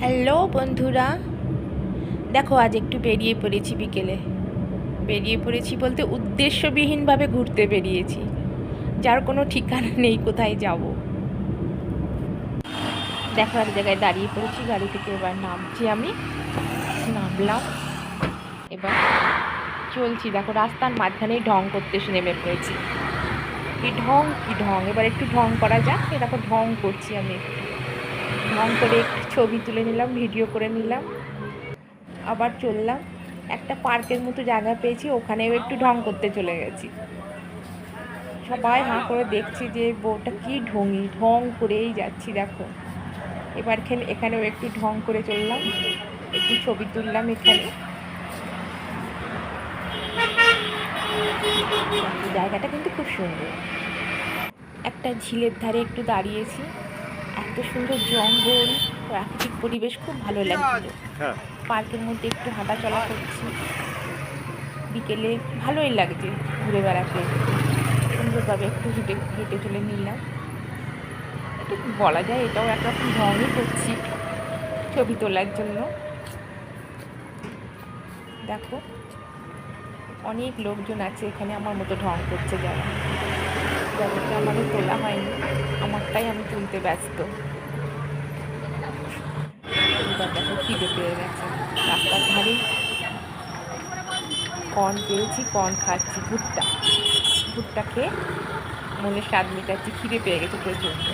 Hello বন্ধুরা, দেখো আজ একটু বেরিয়ে পড়েছি। বিকেলে বেরিয়ে পড়েছি বলতে উদ্দেশ্যবিহীনভাবে ঘুরতে বেরিয়েছি, যার কোনো ঠিকানা নেই কোথায় যাব। দেখো এক জায়গায় দাঁড়িয়ে পড়েছি, গাড়ি থেকে এবার নামছি। আমি নামলাম, এবার চলছি। দেখো রাস্তার মাঝখানেই ঢং করতে এসে নেমে পড়েছি। কি ঢং কি ঢং, এবার একটু ঢং করা যাক। এ দেখো ঢং করছি আমি, একটু ঢং করে একটু ছবি তুলে নিলাম, ভিডিও করে নিলাম, আবার চললাম। একটা পার্কের মতো জায়গা পেয়েছি, ওখানেও একটু ঢং করতে চলে গেছি। সবাই হাঁ করে দেখছি যে বউটা কি ঢঙি, ঢং করেই যাচ্ছি। দেখো এবার এখানেও একটু ঢং করে চললাম, একটু ছবি তুললাম। এখানে জায়গাটা কিন্তু খুব সুন্দর। একটা ঝিলের ধারে একটু দাঁড়িয়েছি, এত সুন্দর জঙ্গল, প্রাকৃতিক পরিবেশ, খুব ভালো লাগছিল। পার্কের মধ্যে একটু হাঁটা চলা করছি, বিকেলে ভালোই লাগছে ঘুরে বেড়াতে। সুন্দরভাবে একটু হেঁটে হেঁটে চলে নিলাম। একটু বলা যায় এটাও একরকম ঢঙই করছি ছবি তোলার জন্য। দেখো অনেক লোকজন আছে এখানে আমার মতো ঢং করছে, যাদেরকে আমারও তোলা হয়নি, আমারটাই আমি তুলতে ব্যস্ত। এবার দেখো খিদে পেয়ে গেছে, রাস্তার ধারে কর্ন পেয়েছি, কর্ন খাচ্ছি। ভুট্টা ভুট্টা খেয়ে মনে স্বাদ মেটাচ্ছি, খিদে পেয়ে গেছে প্রচণ্ড।